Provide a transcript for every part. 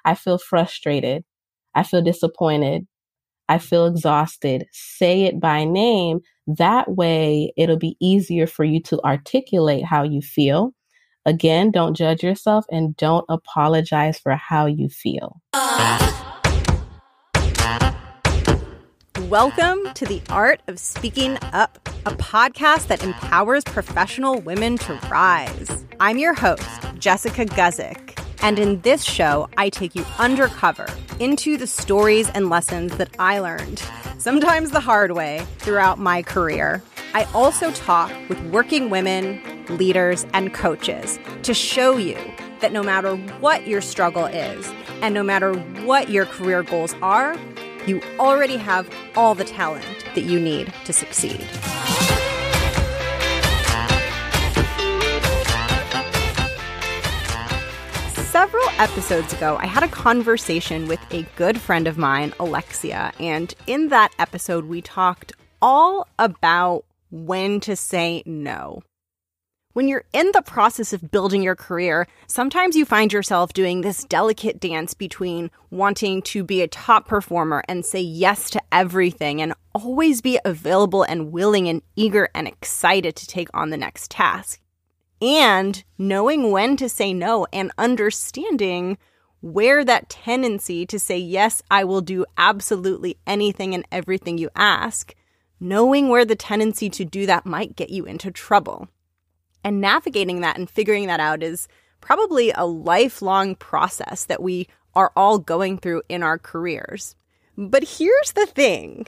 I feel frustrated. I feel disappointed. I feel exhausted. Say it by name. That way, it'll be easier for you to articulate how you feel. Again, don't judge yourself and don't apologize for how you feel. Welcome to The Art of Speaking Up, a podcast that empowers professional women to rise. I'm your host, Jessica Guzik, and in this show, I take you undercover into the stories and lessons that I learned, sometimes the hard way, throughout my career. I also talk with working women, leaders, and coaches to show you that no matter what your struggle is, and no matter what your career goals are, you already have all the talent that you need to succeed. Several episodes ago, I had a conversation with a good friend of mine, Alexia, and in that episode, we talked all about when to say no. When you're in the process of building your career, sometimes you find yourself doing this delicate dance between wanting to be a top performer and say yes to everything and always be available and willing and eager and excited to take on the next task, and knowing when to say no and understanding where that tendency to say, yes, I will do absolutely anything and everything you ask, knowing where the tendency to do that might get you into trouble. And navigating that and figuring that out is probably a lifelong process that we are all going through in our careers. But here's the thing.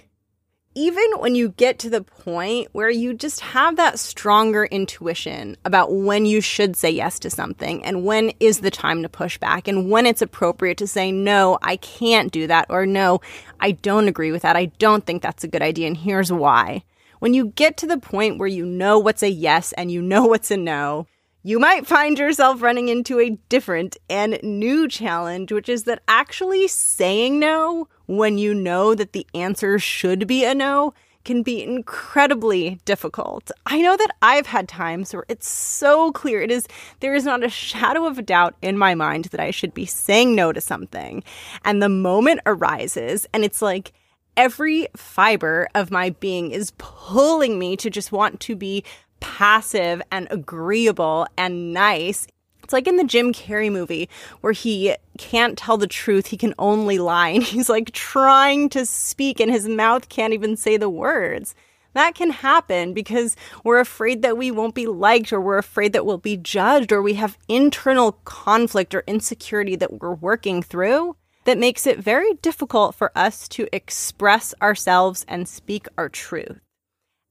Even when you get to the point where you just have that stronger intuition about when you should say yes to something and when is the time to push back and when it's appropriate to say, no, I can't do that, or no, I don't agree with that. I don't think that's a good idea, and here's why. When you get to the point where you know what's a yes and you know what's a no, you might find yourself running into a different and new challenge, which is that actually saying no when you know that the answer should be a no can be incredibly difficult. I know that I've had times where it's so clear. There is not a shadow of a doubt in my mind that I should be saying no to something. And the moment arises and it's like, every fiber of my being is pulling me to just want to be passive and agreeable and nice. It's like in the Jim Carrey movie where he can't tell the truth, he can only lie. And he's like trying to speak and his mouth can't even say the words. That can happen because we're afraid that we won't be liked, or we're afraid that we'll be judged, or we have internal conflict or insecurity that we're working through that makes it very difficult for us to express ourselves and speak our truth.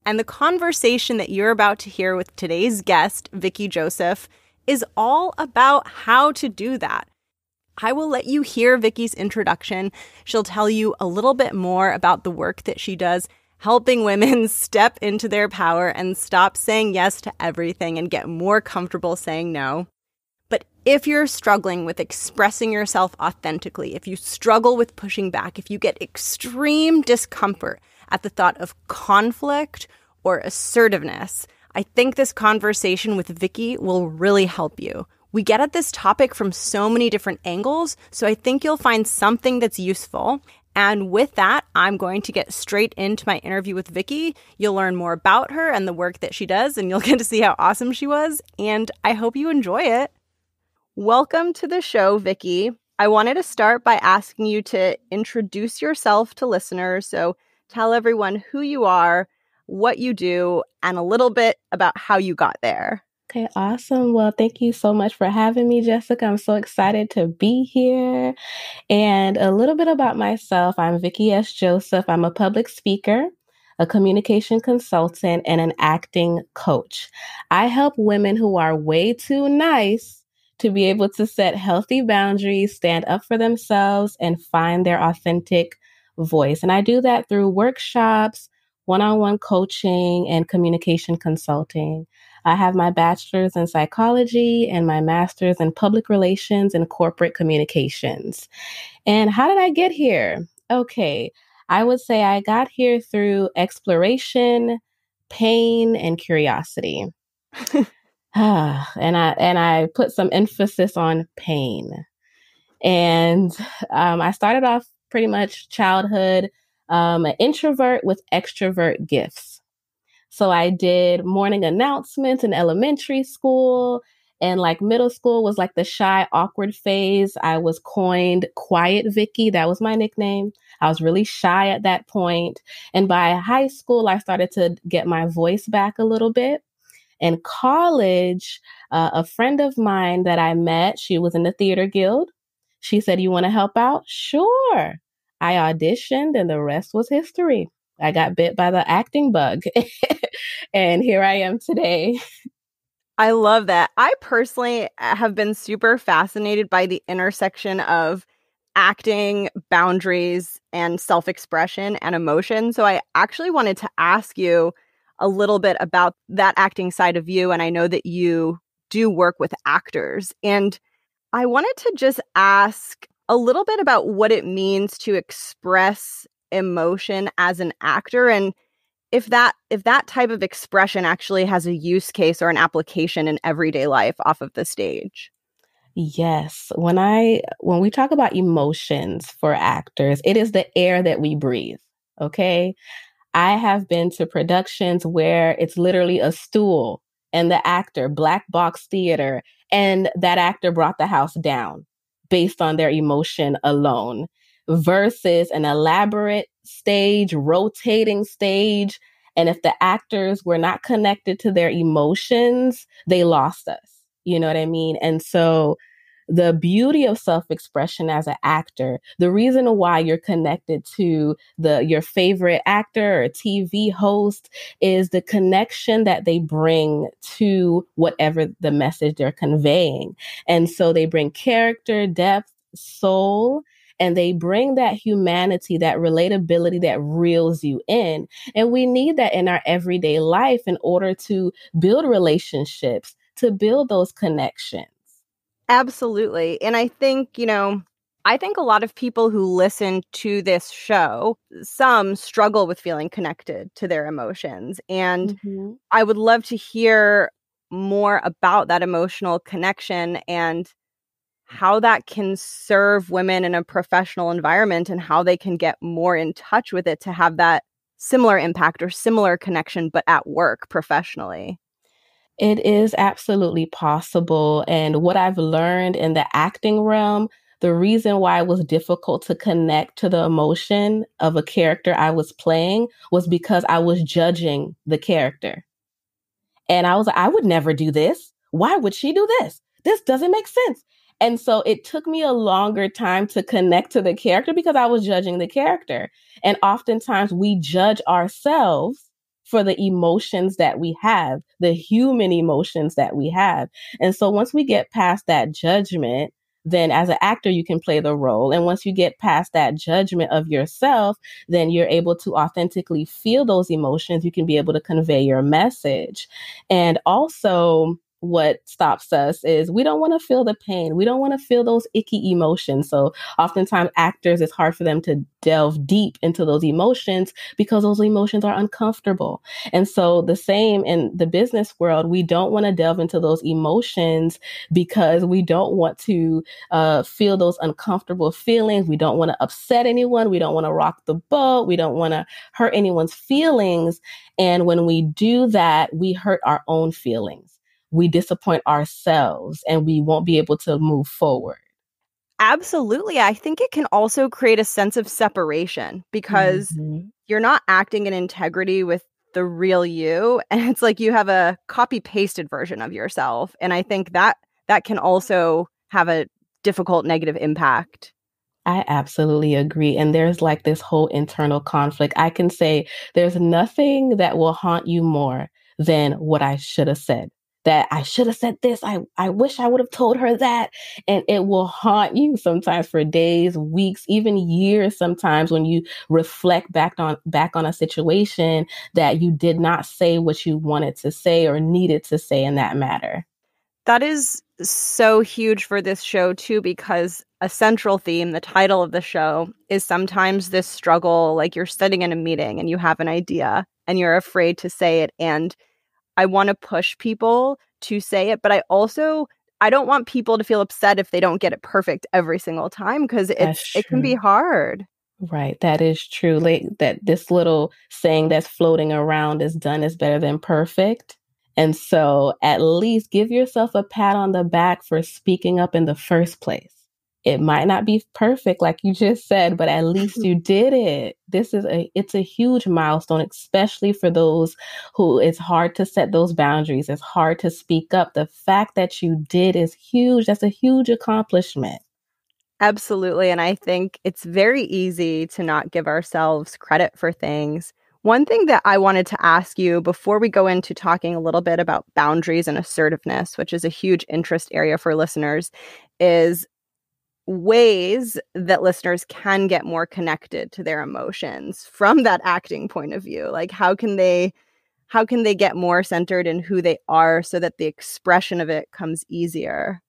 And the conversation that you're about to hear with today's guest, Vicky Joseph, is all about how to do that. I will let you hear Vicky's introduction. She'll tell you a little bit more about the work that she does, helping women step into their power and stop saying yes to everything and get more comfortable saying no. But if you're struggling with expressing yourself authentically, if you struggle with pushing back, if you get extreme discomfort at the thought of conflict or assertiveness, I think this conversation with Vicky will really help you. We get at this topic from so many different angles, so I think you'll find something that's useful. And with that, I'm going to get straight into my interview with Vicky. You'll learn more about her and the work that she does, and you'll get to see how awesome she was. And I hope you enjoy it. Welcome to the show, Vicky. I wanted to start by asking you to introduce yourself to listeners. So tell everyone who you are, what you do, and a little bit about how you got there. Okay, awesome. Well, thank you so much for having me, Jessica. I'm so excited to be here. And a little bit about myself. I'm Vicky S. Joseph. I'm a public speaker, a communication consultant, and an acting coach. I help women who are way too nice to be able to set healthy boundaries, stand up for themselves, and find their authentic voice. And I do that through workshops, one-on-one coaching, and communication consulting. I have my bachelor's in psychology and my master's in public relations and corporate communications. And how did I get here? Okay, I would say I got here through exploration, pain, and curiosity. And I put some emphasis on pain. And I started off pretty much childhood an introvert with extrovert gifts. So I did morning announcements in elementary school, and like middle school was like the shy, awkward phase. I was coined Quiet Vicky. That was my nickname. I was really shy at that point. And by high school, I started to get my voice back a little bit. In college, a friend of mine that I met, she was in the theater guild. She said, "You want to help out?" Sure. I auditioned, and the rest was history. I got bit by the acting bug. And here I am today. I love that. I personally have been super fascinated by the intersection of acting, boundaries, and self expression and emotion. So I actually wanted to ask you a little bit about that acting side of you. And I know that you do work with actors. And I wanted to just ask a little bit about what it means to express emotion as an actor, and if that type of expression actually has a use case or an application in everyday life off of the stage. Yes, when we talk about emotions for actors, it is the air that we breathe. Okay? I have been to productions where it's literally a stool and the actor, black box theater, and that actor brought the house down based on their emotion alone versus an elaborate stage, rotating stage. And if the actors were not connected to their emotions, they lost us. You know what I mean? And so the beauty of self-expression as an actor, the reason why you're connected to your favorite actor or TV host is the connection that they bring to whatever the message they're conveying. And so they bring character, depth, soul, and they bring that humanity, that relatability that reels you in. And we need that in our everyday life in order to build relationships, to build those connections. Absolutely. And I think a lot of people who listen to this show, some struggle with feeling connected to their emotions. And Mm-hmm. I would love to hear more about that emotional connection and how that can serve women in a professional environment and how they can get more in touch with it to have that similar impact or similar connection, but at work professionally. It is absolutely possible. And what I've learned in the acting realm, the reason why it was difficult to connect to the emotion of a character I was playing was because I was judging the character. And I was like, I would never do this. Why would she do this? This doesn't make sense. And so it took me a longer time to connect to the character because I was judging the character. And oftentimes we judge ourselves for the emotions that we have, the human emotions that we have. And so once we get past that judgment, then as an actor, you can play the role. And once you get past that judgment of yourself, then you're able to authentically feel those emotions. You can be able to convey your message. And also, what stops us is we don't want to feel the pain. We don't want to feel those icky emotions. So oftentimes actors, it's hard for them to delve deep into those emotions because those emotions are uncomfortable. And so the same in the business world, we don't want to delve into those emotions because we don't want to feel those uncomfortable feelings. We don't want to upset anyone. We don't want to rock the boat. We don't want to hurt anyone's feelings. And when we do that, we hurt our own feelings. We disappoint ourselves and we won't be able to move forward. Absolutely. I think it can also create a sense of separation because Mm-hmm. you're not acting in integrity with the real you. And it's like you have a copy pasted version of yourself. And I think that can also have a difficult negative impact. I absolutely agree. And there's like this whole internal conflict. I can say there's nothing that will haunt you more than what I should have said. That I should have said this. I wish I would have told her that. And it will haunt you sometimes for days, weeks, even years sometimes when you reflect back on a situation that you did not say what you wanted to say or needed to say in that matter. That is so huge for this show, too, because a central theme, the title of the show, is sometimes this struggle, like you're sitting in a meeting and you have an idea and you're afraid to say it. And I want to push people to say it, but I also I don't want people to feel upset if they don't get it perfect every single time, because That's it can be true. hard. Right. That is true. Like that this little saying that's floating around is done is better than perfect. And so at least give yourself a pat on the back for speaking up in the first place. It might not be perfect like you just said, but at least you did it. It's a huge milestone, especially for those who it's hard to set those boundaries. It's hard to speak up. The fact that you did is huge. That's a huge accomplishment. Absolutely. And I think it's very easy to not give ourselves credit for things. One thing that I wanted to ask you before we go into talking a little bit about boundaries and assertiveness, which is a huge interest area for listeners, is ways that listeners can get more connected to their emotions from that acting point of view. Like how can they get more centered in who they are so that the expression of it comes easier?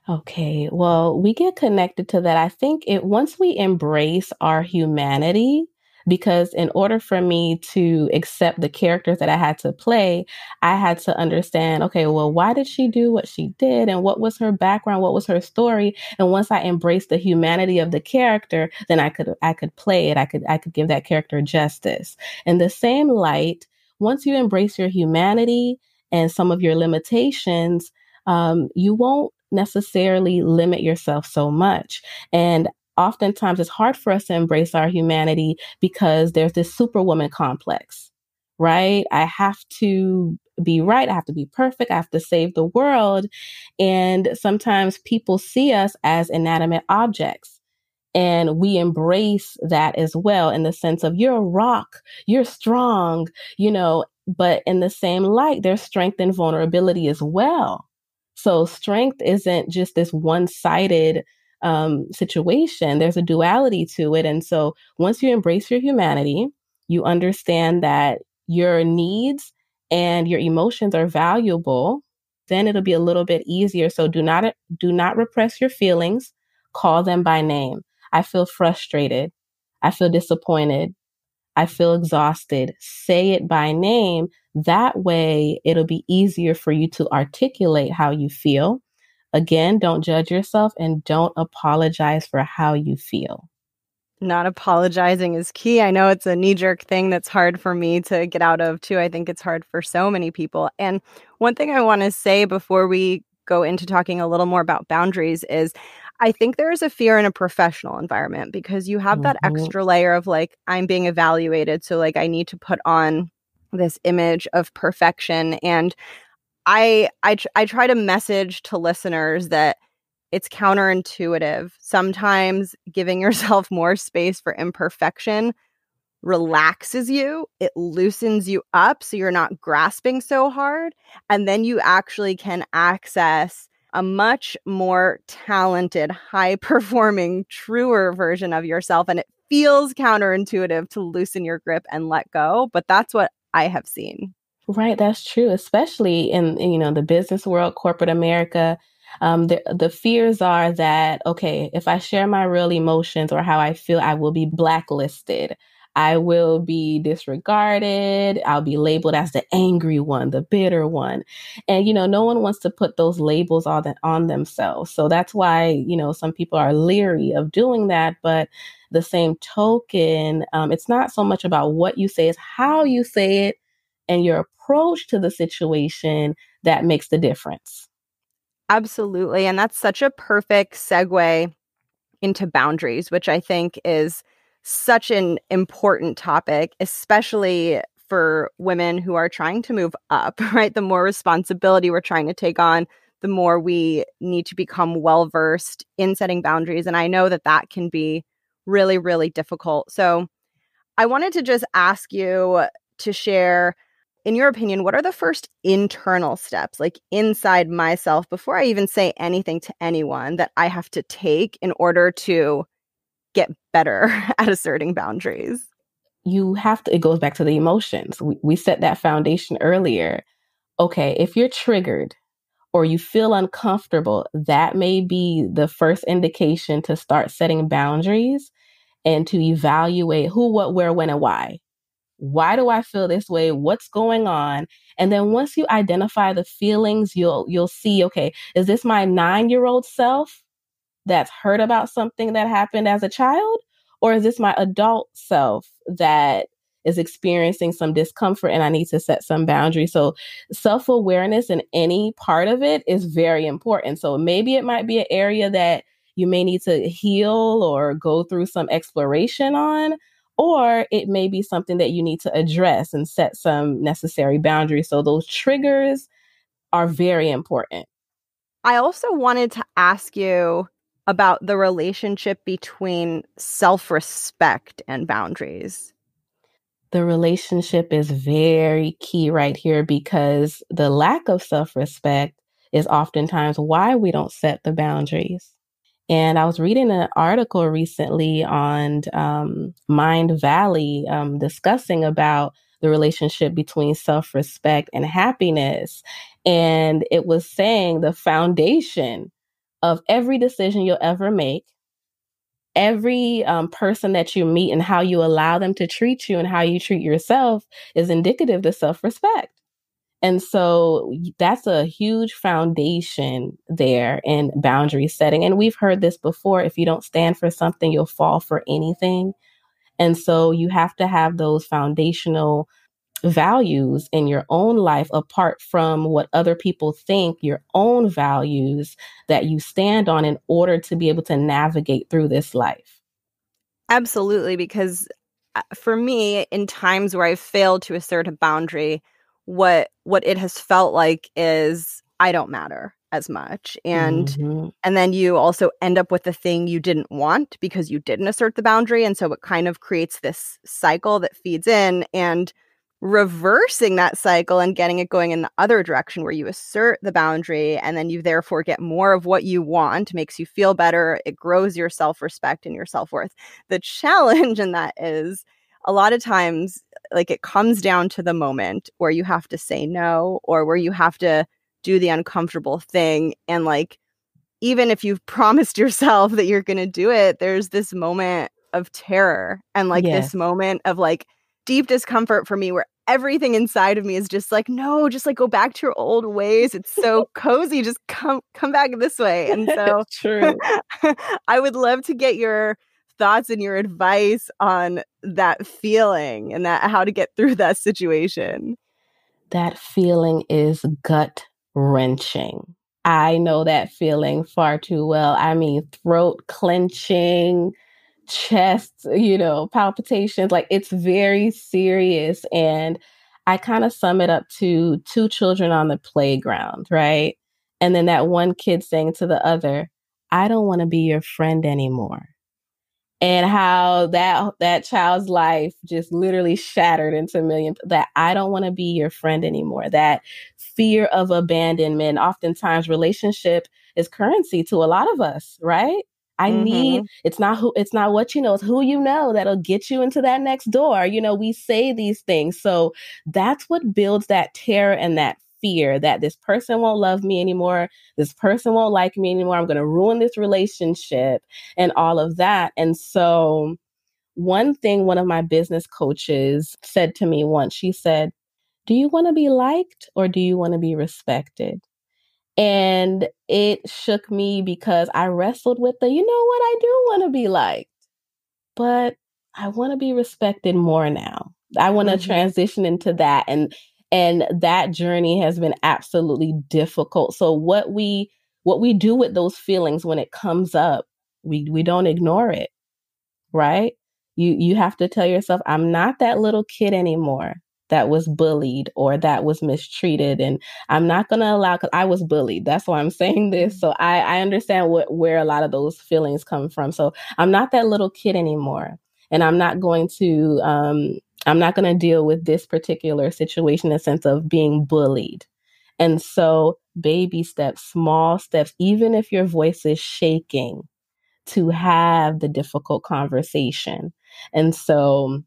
Okay, well, we get connected to that. I think it once we embrace our humanity, because in order for me to accept the characters that I had to play, I had to understand, okay, well, why did she do what she did and what was her background, what was her story? And once I embraced the humanity of the character, then I could play it. I could give that character justice. In the same light, once you embrace your humanity and some of your limitations, you won't necessarily limit yourself so much. And oftentimes it's hard for us to embrace our humanity because there's this superwoman complex, right? I have to be right. I have to be perfect. I have to save the world. And sometimes people see us as inanimate objects. And we embrace that as well in the sense of you're a rock, you're strong, but in the same light, there's strength and vulnerability as well. So strength isn't just this one-sided situation. There's a duality to it. And so once you embrace your humanity, you understand that your needs and your emotions are valuable, then it'll be a little bit easier. So do not repress your feelings, call them by name. I feel frustrated. I feel disappointed. I feel exhausted. Say it by name. That way, it'll be easier for you to articulate how you feel. Again, don't judge yourself and don't apologize for how you feel. Not apologizing is key. I know it's a knee-jerk thing that's hard for me to get out of too. I think it's hard for so many people. And one thing I want to say before we go into talking a little more about boundaries is I think there is a fear in a professional environment because you have that Mhm. extra layer of like, I'm being evaluated. So like I need to put on this image of perfection. And I try to message to listeners that it's counterintuitive. Sometimes giving yourself more space for imperfection relaxes you, it loosens you up so you're not grasping so hard. And then you actually can access a much more talented, high performing, truer version of yourself. And it feels counterintuitive to loosen your grip and let go. But that's what I have seen. Right, that's true, especially in the business world, corporate America. The fears are that, okay, if I share my real emotions or how I feel, I will be blacklisted. I will be disregarded. I'll be labeled as the angry one, the bitter one. And no one wants to put those labels on themselves. So that's why, some people are leery of doing that. But the same token, it's not so much about what you say, it's how you say it and your approach to the situation that makes the difference. Absolutely. And that's such a perfect segue into boundaries, which I think is such an important topic, especially for women who are trying to move up, right? The more responsibility we're trying to take on, the more we need to become well versed in setting boundaries. And I know that that can be really, really difficult. So I wanted to just ask you to share, in your opinion, what are the first internal steps, like inside myself, before I even say anything to anyone, that I have to take in order to get better at asserting boundaries? It goes back to the emotions. We set that foundation earlier. Okay, if you're triggered or you feel uncomfortable, that may be the first indication to start setting boundaries and to evaluate who, what, where, when, and why. Why do I feel this way? What's going on? And then once you identify the feelings, you'll see, okay, is this my 9-year-old self that's hurt about something that happened as a child? Or is this my adult self that is experiencing some discomfort and I need to set some boundaries? So self awareness in any part of it is very important. So maybe it might be an area that you may need to heal or go through some exploration on, or it may be something that you need to address and set some necessary boundaries. So those triggers are very important. I also wanted to ask you about the relationship between self-respect and boundaries. The relationship is very key right here because the lack of self respect is oftentimes why we don't set the boundaries. And I was reading an article recently on Mind Valley discussing about the relationship between self respect and happiness. And it was saying the foundation of every decision you'll ever make, every person that you meet and how you allow them to treat you and how you treat yourself is indicative to self-respect. And so that's a huge foundation there in boundary setting. And we've heard this before. If you don't stand for something, you'll fall for anything. And so you have to have those foundational values in your own life apart from what other people think, your own values that you stand on in order to be able to navigate through this life. Absolutely, because for me, in times where I've failed to assert a boundary, what it has felt like is I don't matter as much. Mm-hmm. And then you also end up with the thing you didn't want because you didn't assert the boundary. And so it kind of creates this cycle that feeds in, and reversing that cycle and getting it going in the other direction where you assert the boundary and then you therefore get more of what you want, makes you feel better. It grows your self-respect and your self-worth. The challenge in that is a lot of times, like, it comes down to the moment where you have to say no, or where you have to do the uncomfortable thing. And like, even if you've promised yourself that you're going to do it, there's this moment of terror and like Yes. this moment of like deep discomfort for me where everything inside of me is just like, no, just like go back to your old ways. It's so cozy. Just come back this way. And so True. I would love to get your thoughts and your advice on that feeling and that how to get through that situation. That feeling is gut wrenching. I know that feeling far too well. I mean, throat clenching, chest, palpitations, like it's very serious. And I kind of sum it up to two children on the playground, right? And then that one kid saying to the other, I don't want to be your friend anymore. And how that child's life just literally shattered into a million, that I don't want to be your friend anymore. That fear of abandonment. Oftentimes relationship is currency to a lot of us, right? It's not what you know, it's who you know that'll get you into that next door. We say these things. So that's what builds that terror and that fear that this person won't love me anymore. This person won't like me anymore. I'm going to ruin this relationship and all of that. And so one thing one of my business coaches said to me once, she said, do you want to be liked or do you want to be respected? And it shook me because I wrestled with you know what, I do want to be liked, but I want to be respected more now. I want to transition into that. And that journey has been absolutely difficult. So what we do with those feelings when it comes up, we don't ignore it, right? You have to tell yourself, I'm not that little kid anymore that was bullied or that was mistreated. And I'm not going to allow, because I was bullied. That's why I'm saying this. So I understand where a lot of those feelings come from. So I'm not that little kid anymore. And I'm not going to deal with this particular situation in the sense of being bullied. And so baby steps, small steps, even if your voice is shaking, to have the difficult conversation. And so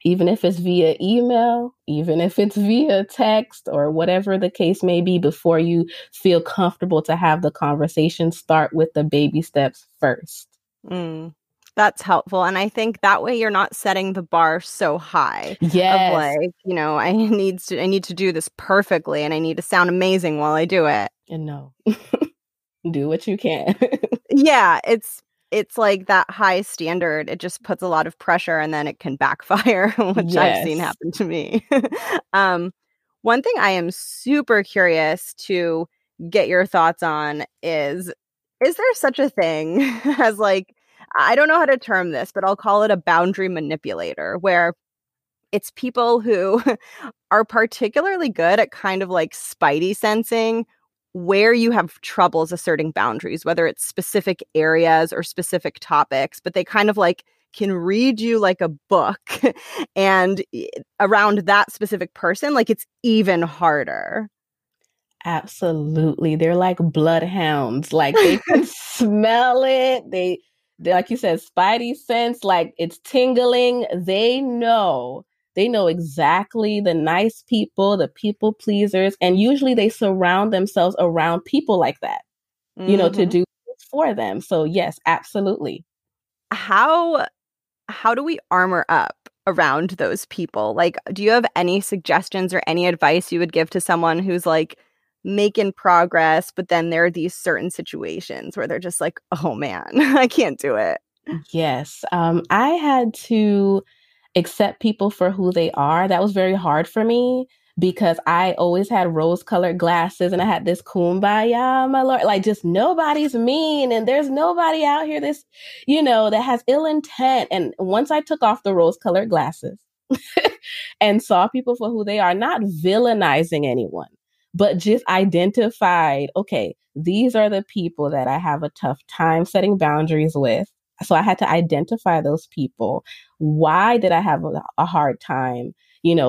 even if it's via email, even if it's via text or whatever the case may be, before you feel comfortable to have the conversation, start with the baby steps first. That's helpful. And I think that way you're not setting the bar so high of Yes. like, I need to do this perfectly and I need to sound amazing while I do it. And no, do what you can. Yeah, it's like that high standard. It just puts a lot of pressure and then it can backfire, which I've seen Yes. happen to me. um, One thing I am super curious to get your thoughts on is there such a thing as like, I don't know how to term this, but I'll call it a boundary manipulator, where it's people who are particularly good at kind of like spidey sensing where you have troubles asserting boundaries, whether it's specific areas or specific topics, but they kind of like can read you like a book. And around that specific person, like it's even harder. Absolutely. They're like bloodhounds. Like they can smell it. They like you said, spidey sense, like it's tingling. They know exactly the nice people, the people pleasers, and usually they surround themselves around people like that, to Hmm. do for them. So yes, absolutely. How how do we armor up around those people? Like, do you have any suggestions or any advice you would give to someone who's like making progress, but then there are these certain situations where they're just like, oh man, I can't do it. Yes. I had to accept people for who they are. That was very hard for me because I always had rose colored glasses and I had this kumbaya, my lord. Like, just nobody's mean and there's nobody out here that has ill intent. And once I took off the rose colored glasses and saw people for who they are, not villainizing anyone, but just identified, okay, these are the people that I have a tough time setting boundaries with. So I had to identify those people. Why did I have a hard time,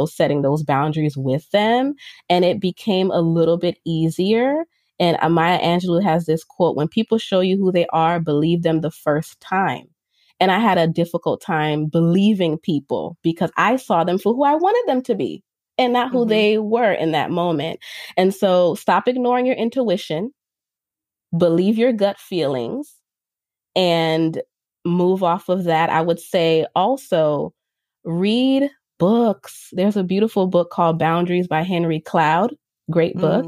setting those boundaries with them? And it became a little bit easier. And Maya Angelou has this quote: when people show you who they are, believe them the first time. And I had a difficult time believing people because I saw them for who I wanted them to be and not who Hmm. they were in that moment. And so stop ignoring your intuition, believe your gut feelings, and move off of that. I would say also read books. There's a beautiful book called Boundaries by Henry Cloud. Great book,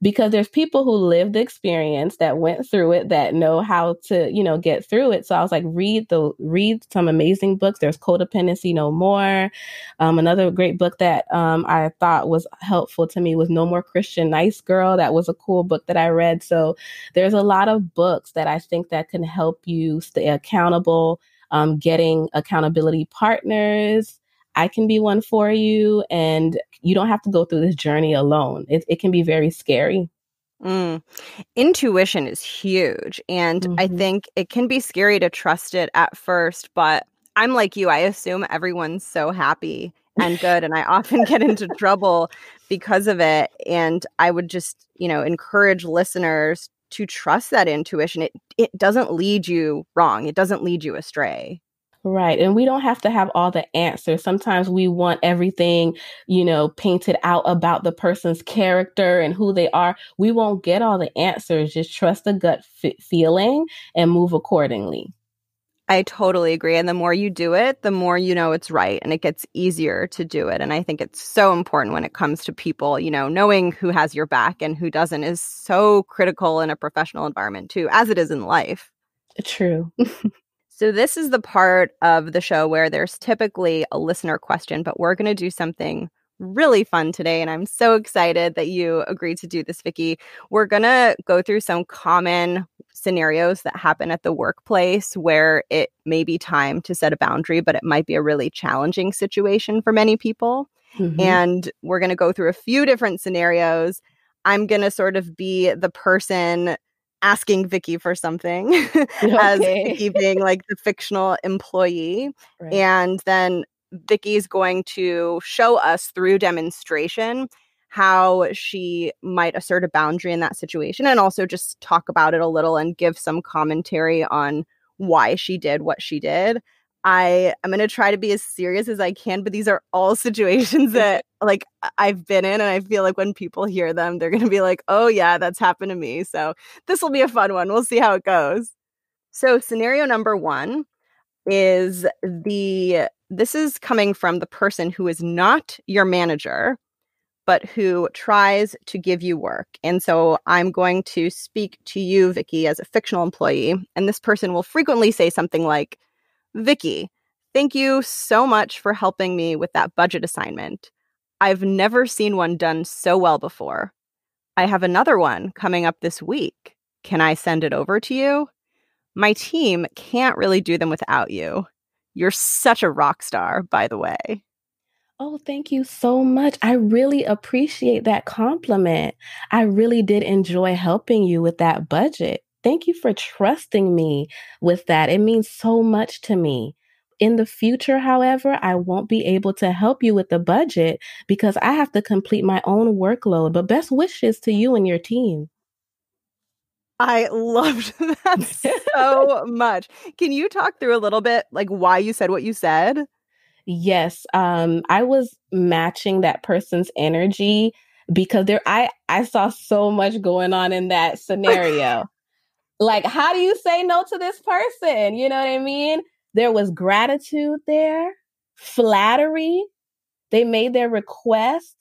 because there's people who lived the experience, that went through it, that know how to, get through it. So I was like, read some amazing books. There's Codependency No More. Another great book that I thought was helpful to me was No More Christian Nice Girl. That was a cool book that I read. So there's a lot of books that I think that can help you stay accountable, getting accountability partners. I can be one for you, and you don't have to go through this journey alone. It can be very scary. Mm. Intuition is huge. And I Hmm. think it can be scary to trust it at first, but I'm like you. I assume everyone's so happy and good. And I often get into trouble because of it. And I would just, encourage listeners to trust that intuition. It doesn't lead you wrong, it doesn't lead you astray. Right. And we don't have to have all the answers. Sometimes we want everything, painted out about the person's character and who they are. We won't get all the answers. Just trust the gut feeling and move accordingly. I totally agree. And the more you do it, the more you know it's right and it gets easier to do it. And I think it's so important when it comes to people, knowing who has your back and who doesn't is so critical in a professional environment too, as it is in life. True. So this is the part of the show where there's typically a listener question, but we're going to do something really fun today. And I'm so excited that you agreed to do this, Vicky. We're going to go through some common scenarios that happen at the workplace where it may be time to set a boundary, but it might be a really challenging situation for many people. Hmm. And we're going to go through a few different scenarios. I'm going to sort of be the person asking Vicky for something as Okay. Vicky being like the fictional employee. Right. And then Vicky's going to show us through demonstration how she might assert a boundary in that situation and also just talk about it a little and give some commentary on why she did what she did. I am going to try to be as serious as I can, but these are all situations that like I've been in, and I feel like when people hear them, they're going to be like, "Oh yeah, that's happened to me." So this will be a fun one. We'll see how it goes. So scenario number 1, is this is coming from the person who is not your manager, but who tries to give you work. And so I'm going to speak to you, Vicky, as a fictional employee. And this person will frequently say something like, Vicky, thank you so much for helping me with that budget assignment. I've never seen one done so well before. I have another one coming up this week. Can I send it over to you? My team can't really do them without you. You're such a rock star, by the way. Oh, thank you so much. I really appreciate that compliment. I really did enjoy helping you with that budget. Thank you for trusting me with that. It means so much to me. In the future, however, I won't be able to help you with the budget because I have to complete my own workload. But best wishes to you and your team. I loved that so much. Can you talk through a little bit like why you said what you said? Yes, I was matching that person's energy because I saw so much going on in that scenario. Like, how do you say no to this person? You know what I mean? There was gratitude there, flattery. They made their request.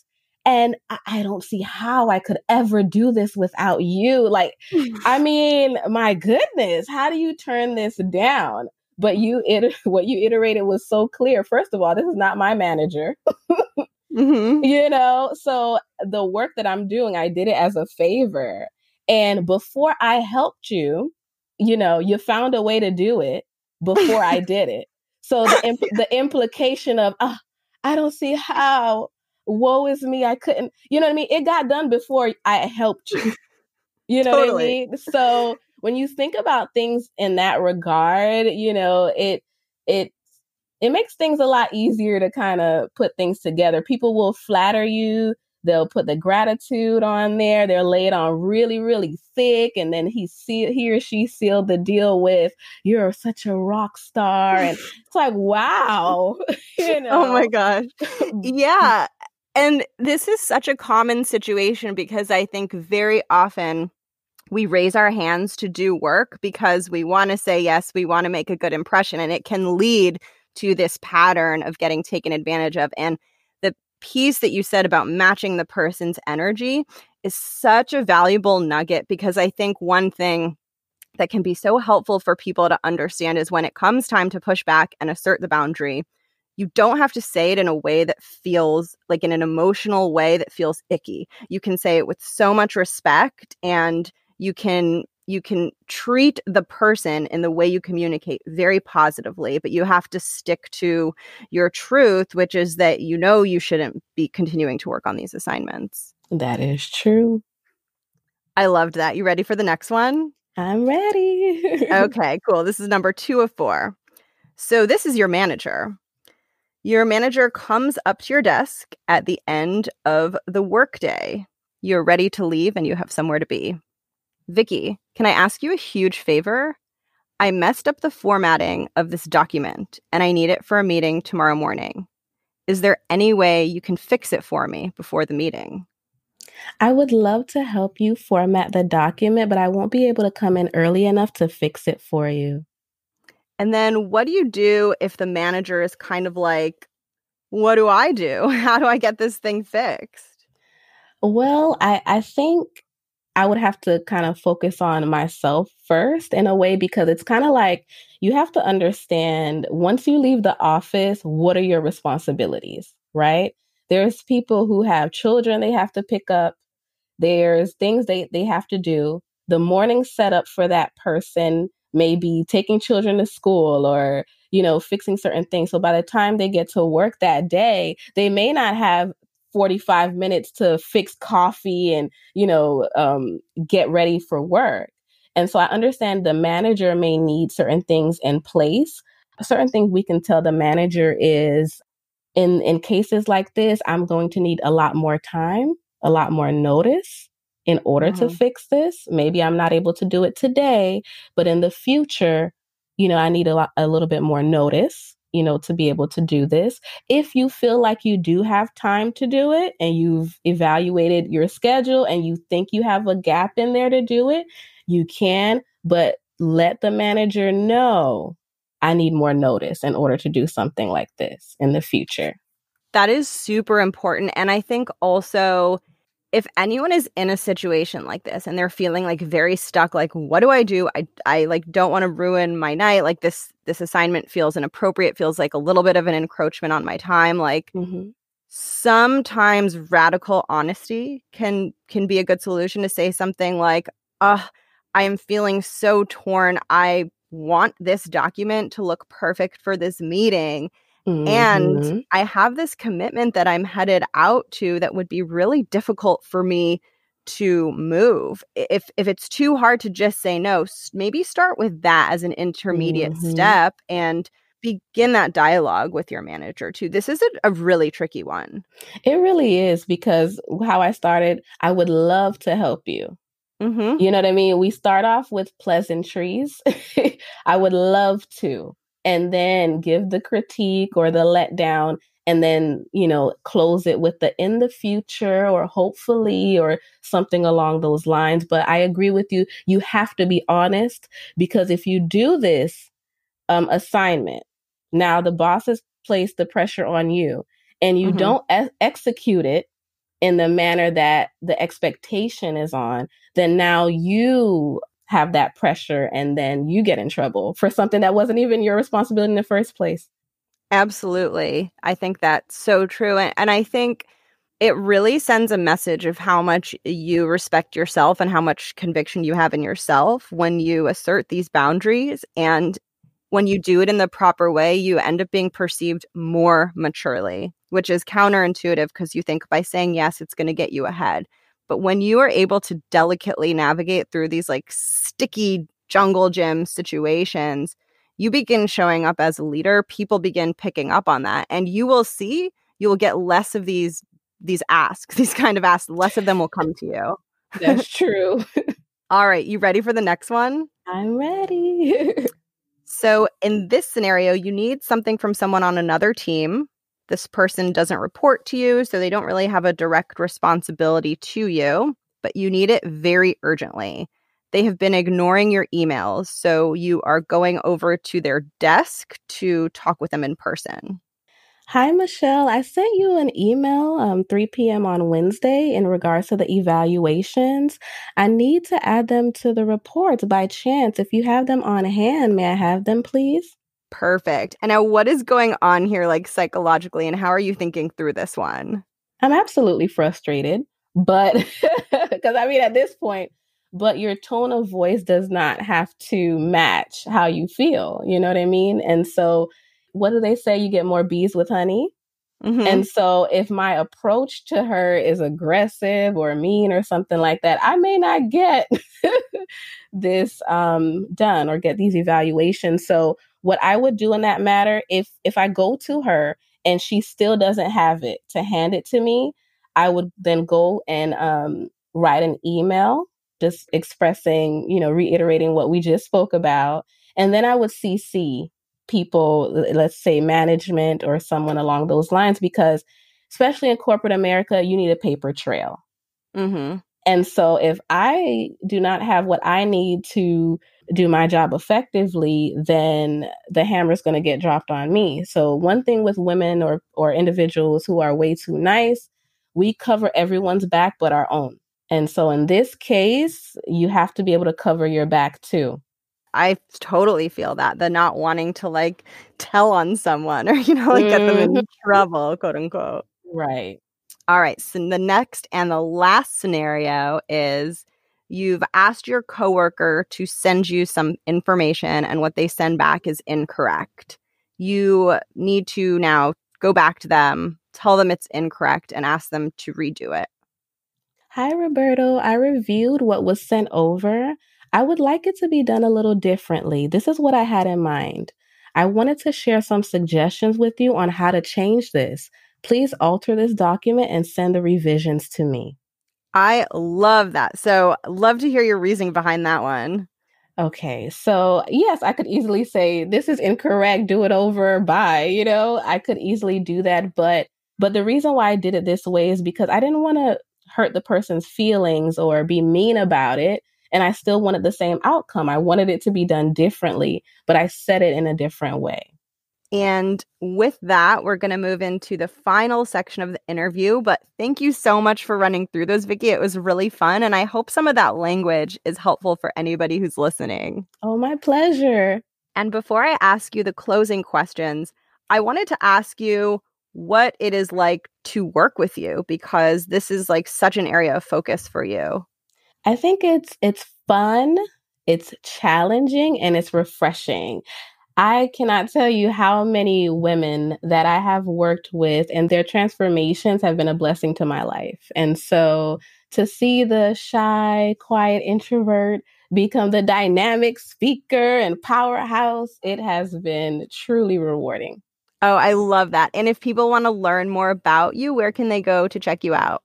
And I don't see how I could ever do this without you. Like, I mean, my goodness, how do you turn this down? But what you iterated was so clear. First of all, this is not my manager. Mm-hmm. So the work that I'm doing, I did it as a favor. And before I helped you, you found a way to do it before I did it. So the implication of, I don't see how, woe is me, I couldn't, you know what I mean? It got done before I helped you. You know what I mean? So when you think about things in that regard, it it makes things a lot easier to kind of put things together. People will flatter you. They'll put the gratitude on there. They'll lay it on really, really thick. And then he or she sealed the deal with, you're such a rock star. And it's like, wow, Oh my gosh. Yeah. And this is such a common situation because I think very often we raise our hands to do work because we want to say yes, we want to make a good impression, and it can lead to this pattern of getting taken advantage of. And the piece that you said about matching the person's energy is such a valuable nugget because I think one thing that can be so helpful for people to understand is when it comes time to push back and assert the boundary, you don't have to say it in a way that feels like in an emotional way that feels icky. You can say it with so much respect, and you can treat the person in the way you communicate very positively, but you have to stick to your truth, which is that you shouldn't be continuing to work on these assignments. That is true. I loved that. You ready for the next one? I'm ready. Okay, cool. This is number 2 of 4. So this is your manager. Your manager comes up to your desk at the end of the workday. You're ready to leave and you have somewhere to be. Vicky, can I ask you a huge favor? I messed up the formatting of this document and I need it for a meeting tomorrow morning. Is there any way you can fix it for me before the meeting? I would love to help you format the document, but I won't be able to come in early enough to fix it for you. And then what do you do if the manager is kind of like, what do I do? How do I get this thing fixed? Well, I think I would have to kind of focus on myself first in a way, because it's kind of like you have to understand once you leave the office, what are your responsibilities, right? There's people who have children they have to pick up. There's things they have to do. The morning setup for that person may be taking children to school or, fixing certain things. So by the time they get to work that day, they may not have 45 minutes to fix coffee and, get ready for work. And so I understand the manager may need certain things in place. Certain things we can tell the manager is, in cases like this, I'm going to need a lot more time, a lot more notice in order to fix this. Maybe I'm not able to do it today, but in the future, I need a little bit more notice, to be able to do this. If you feel like you do have time to do it and you've evaluated your schedule and you think you have a gap in there to do it, you can, but let the manager know I need more notice in order to do something like this in the future. That is super important. And I think also, if anyone is in a situation like this and they're feeling like very stuck, like, what do? I like don't want to ruin my night. Like this assignment feels inappropriate, feels like a little bit of an encroachment on my time. Like Mm-hmm. sometimes radical honesty can be a good solution to say something like, I am feeling so torn. I want this document to look perfect for this meeting. And Mm-hmm. I have this commitment that I'm headed out to that would be really difficult for me to move. If it's too hard to just say no, maybe start with that as an intermediate Mm-hmm. step and begin that dialogue with your manager too. This is a really tricky one. It really is, because how I started, I would love to help you. Mm-hmm. You know what I mean? We start off with pleasantries. I would love to. And then give the critique or the letdown, and then, close it with the in the future or hopefully or something along those lines. But I agree with you. You have to be honest, because if you do this assignment, now the boss has placed the pressure on you and you Mm-hmm. don't execute it in the manner that the expectation is on, then now you have that pressure and then you get in trouble for something that wasn't even your responsibility in the first place. Absolutely. I think that's so true. And I think it really sends a message of how much you respect yourself and how much conviction you have in yourself when you assert these boundaries. And when you do it in the proper way, you end up being perceived more maturely, which is counterintuitive because you think by saying yes, it's going to get you ahead. But when you are able to delicately navigate through these like sticky jungle gym situations, you begin showing up as a leader. People begin picking up on that. And you will see, you will get less of these asks, these kind of asks, less of them will come to you. That's true. All right, you ready for the next one? I'm ready. So in this scenario, you need something from someone on another team. This person doesn't report to you, so they don't really have a direct responsibility to you, but you need it very urgently. They have been ignoring your emails, so you are going over to their desk to talk with them in person. Hi, Michelle. I sent you an email 3 p.m. on Wednesday in regards to the evaluations. I need to add them to the reports by chance. If you have them on hand, may I have them, please? Perfect. And now what is going on here, like psychologically, and how are you thinking through this one? I'm absolutely frustrated, but because I mean, at this point, but your tone of voice does not have to match how you feel. You know what I mean? And so, what do they say? You get more bees with honey. Mm-hmm. And so, if my approach to her is aggressive or mean or something like that, I may not get this done or get these evaluations. So, what I would do in that matter, if I go to her and she still doesn't have it to hand it to me, I would then go and write an email just expressing, reiterating what we just spoke about. And then I would CC people, let's say management or someone along those lines, because especially in corporate America, you need a paper trail. Mm-hmm. And so if I do not have what I need to do my job effectively, then the hammer is going to get dropped on me. So one thing with women or individuals who are way too nice, we cover everyone's back but our own. And so in this case, you have to be able to cover your back too. I totally feel that, the not wanting to like tell on someone or, like get them Mhm. in trouble, quote unquote. Right. All right. So the next and the last scenario is you've asked your coworker to send you some information and what they send back is incorrect. You need to now go back to them, tell them it's incorrect, and ask them to redo it. Hi, Roberto. I reviewed what was sent over. I would like it to be done a little differently. This is what I had in mind. I wanted to share some suggestions with you on how to change this. Please alter this document and send the revisions to me. I love that. So, love to hear your reasoning behind that one. Okay, so yes, I could easily say this is incorrect, do it over, bye. I could easily do that, but the reason why I did it this way is because I didn't want to hurt the person's feelings or be mean about it. and I still wanted the same outcome. I wanted it to be done differently, but I said it in a different way. And with that, we're going to move into the final section of the interview. But thank you so much for running through those, Vicky. It was really fun. And I hope some of that language is helpful for anybody who's listening. Oh, my pleasure. And before I ask you the closing questions, I wanted to ask you what it is like to work with you, because this is like such an area of focus for you. I think it's fun, it's challenging, and it's refreshing. I cannot tell you how many women that I have worked with and their transformations have been a blessing to my life. And so to see the shy, quiet introvert become the dynamic speaker and powerhouse, it has been truly rewarding. Oh, I love that. And if people want to learn more about you, where can they go to check you out?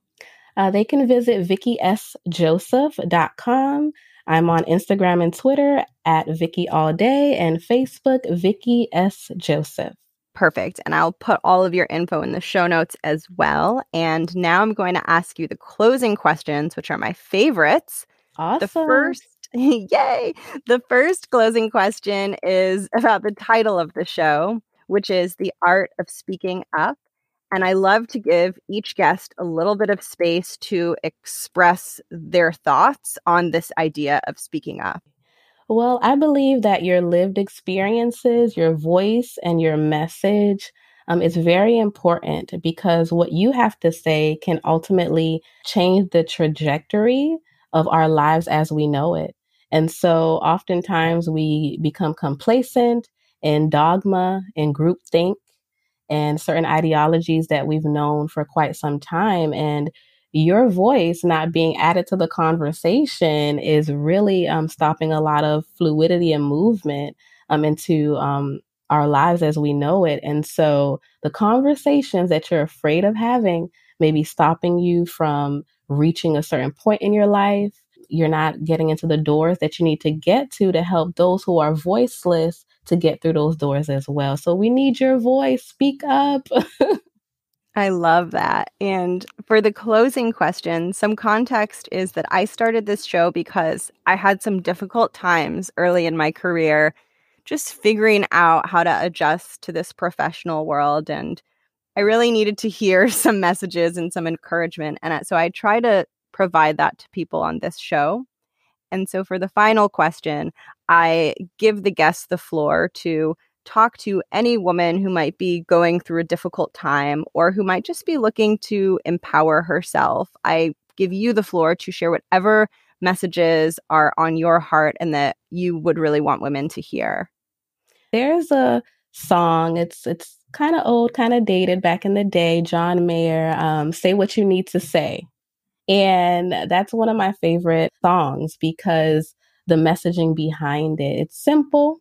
They can visit VickySJoseph.com. I'm on Instagram and Twitter at Vicky All Day, and Facebook, Vicky S. Joseph. Perfect. And I'll put all of your info in the show notes as well. And now I'm going to ask you the closing questions, which are my favorites. Awesome. The first, yay! The first closing question is about the title of the show, which is The Art of Speaking Up. And I love to give each guest a little bit of space to express their thoughts on this idea of speaking up. Well, I believe that your lived experiences, your voice, and your message is very important, because what you have to say can ultimately change the trajectory of our lives as we know it. And so oftentimes we become complacent in dogma and groupthink and certain ideologies that we've known for quite some time. And your voice not being added to the conversation is really stopping a lot of fluidity and movement into our lives as we know it. And so the conversations that you're afraid of having may be stopping you from reaching a certain point in your life. You're not getting into the doors that you need to get to help those who are voiceless to get through those doors as well. So we need your voice. Speak up. I love that. And for the closing question, some context is that I started this show because I had some difficult times early in my career, just figuring out how to adjust to this professional world. And I really needed to hear some messages and some encouragement. And so I try to provide that to people on this show. And so for the final question, I give the guests the floor to talk to any woman who might be going through a difficult time or who might just be looking to empower herself. I give you the floor to share whatever messages are on your heart and that you would really want women to hear. There's a song, it's kind of old, kind of dated back in the day, John Mayer, Say What You Need to Say. And that's one of my favorite songs because the messaging behind it, it's simple,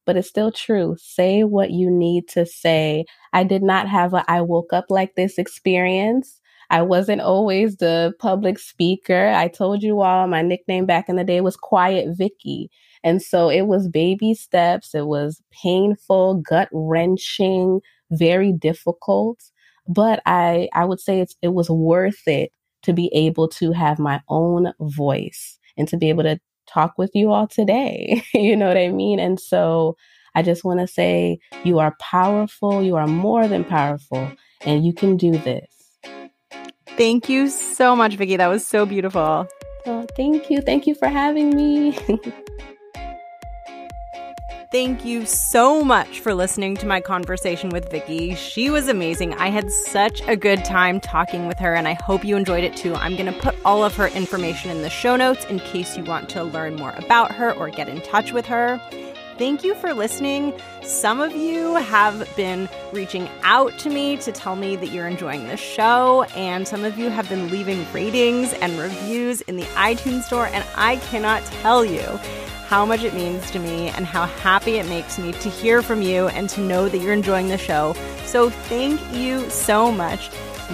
but it's still true. Say what you need to say. I did not have a I woke up like this experience. I wasn't always the public speaker. I told you all my nickname back in the day was Quiet Vicky. And so it was baby steps. It was painful, gut wrenching, very difficult. But I would say it was worth it to be able to have my own voice and to be able to talk with you all today. You know what I mean? And so I just want to say you are powerful. You are more than powerful, and you can do this. Thank you so much, Vicky. That was so beautiful. Oh, thank you. Thank you for having me. Thank you so much for listening to my conversation with Vicky. She was amazing. I had such a good time talking with her, and I hope you enjoyed it too. I'm going to put all of her information in the show notes in case you want to learn more about her or get in touch with her. Thank you for listening. Some of you have been reaching out to me to tell me that you're enjoying the show, and some of you have been leaving ratings and reviews in the iTunes store, and I cannot tell you how much it means to me and how happy it makes me to hear from you and to know that you're enjoying the show. So thank you so much.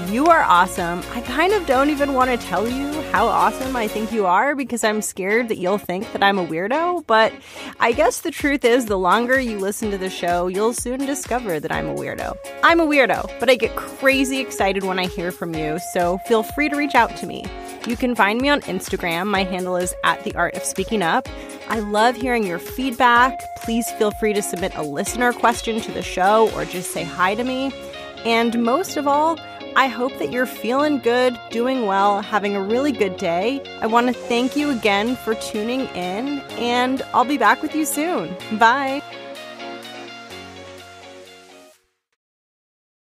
You are awesome. I kind of don't even want to tell you how awesome I think you are because I'm scared that you'll think that I'm a weirdo. But I guess the truth is the longer you listen to the show, you'll soon discover that I'm a weirdo. I'm a weirdo, but I get crazy excited when I hear from you. So feel free to reach out to me. You can find me on Instagram. My handle is @theartofspeakingup. I love hearing your feedback. Please feel free to submit a listener question to the show or just say hi to me. And most of all, I hope that you're feeling good, doing well, having a really good day. I want to thank you again for tuning in, and I'll be back with you soon. Bye.